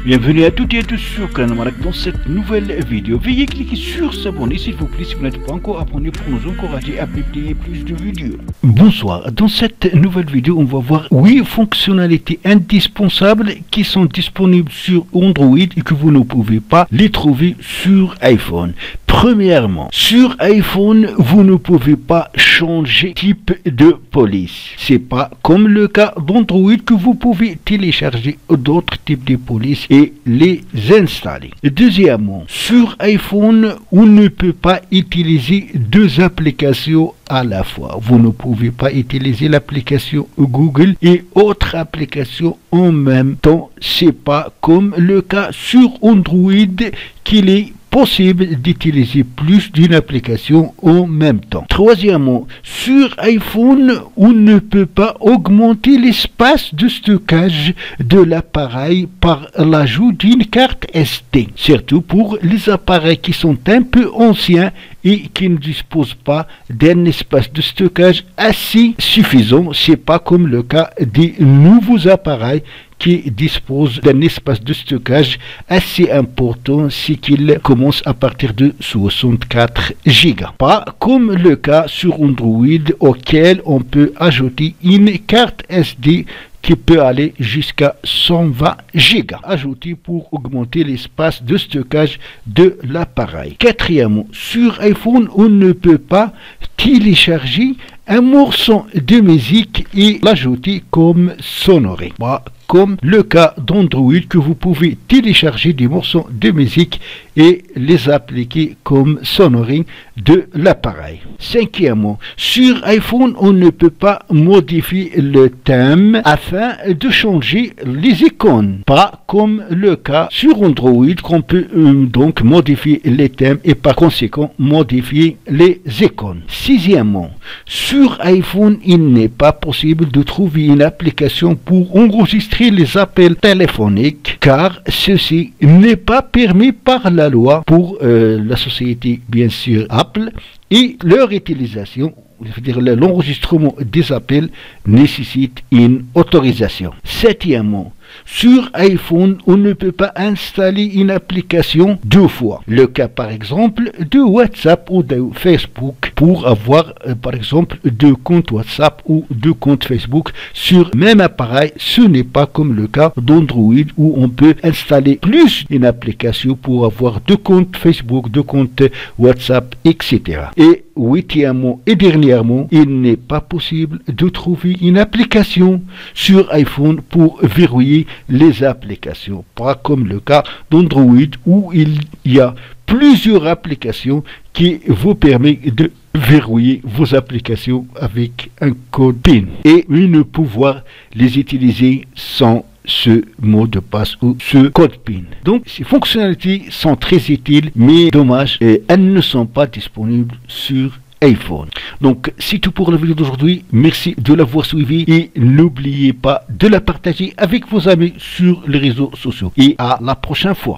Bienvenue à toutes et à tous sur Canal dans cette nouvelle vidéo. Veuillez cliquer sur s'abonner s'il vous plaît si vous n'êtes pas encore abonné pour nous encourager à publier plus de vidéos. Bonsoir, dans cette nouvelle vidéo on va voir 8 fonctionnalités indispensables qui sont disponibles sur Android et que vous ne pouvez pas les trouver sur iPhone. Premièrement, sur iPhone, vous ne pouvez pas changer type de police. C'est pas comme le cas d'Android que vous pouvez télécharger d'autres types de police et les installer. Deuxièmement, sur iPhone, on ne peut pas utiliser deux applications à la fois. Vous ne pouvez pas utiliser l'application Google et autre application en même temps. C'est pas comme le cas sur Android qu'il est possible d'utiliser plus d'une application en même temps. Troisièmement, sur iPhone, on ne peut pas augmenter l'espace de stockage de l'appareil par l'ajout d'une carte SD, surtout pour les appareils qui sont un peu anciens et qui ne disposent pas d'un espace de stockage assez suffisant. C'est pas comme le cas des nouveaux appareils qui disposent d'un espace de stockage assez important, c'est qu'il commence à partir de 64 Go. Pas comme le cas sur Android auquel on peut ajouter une carte SD qui peut aller jusqu'à 120 Go, ajouté pour augmenter l'espace de stockage de l'appareil. Quatrièmement, sur iPhone, on ne peut pas télécharger un morceau de musique et l'ajouter comme sonoré. Comme le cas d'Android que vous pouvez télécharger des morceaux de musique et les appliquer comme sonoré de l'appareil. Cinquièmement, sur iPhone, on ne peut pas modifier le thème afin de changer les icônes. Pas comme le cas sur Android qu'on peut donc modifier les thèmes et par conséquent modifier les icônes. Sixièmement, sur iPhone, il n'est pas possible de trouver une application pour enregistrer les appels téléphoniques car ceci n'est pas permis par la loi pour la société bien sûr Apple et leur utilisation, c'est-à-dire l'enregistrement des appels nécessite une autorisation. Septièmement, sur iPhone, on ne peut pas installer une application deux fois. Le cas par exemple de WhatsApp ou de Facebook pour avoir par exemple deux comptes WhatsApp ou deux comptes Facebook sur même appareil. Ce n'est pas comme le cas d'Android où on peut installer plus une application pour avoir deux comptes Facebook, deux comptes WhatsApp, etc. Et huitièmement et dernièrement, il n'est pas possible de trouver une application sur iPhone pour verrouiller les applications, pas comme le cas d'Android où il y a plusieurs applications qui vous permettent de verrouiller vos applications avec un code PIN et ne pouvoir les utiliser sans ce mot de passe ou ce code PIN. Donc ces fonctionnalités sont très utiles, mais dommage, elles ne sont pas disponibles sur iPhone. Donc c'est tout pour la vidéo d'aujourd'hui. Merci de l'avoir suivi et n'oubliez pas de la partager avec vos amis sur les réseaux sociaux. Et à la prochaine fois.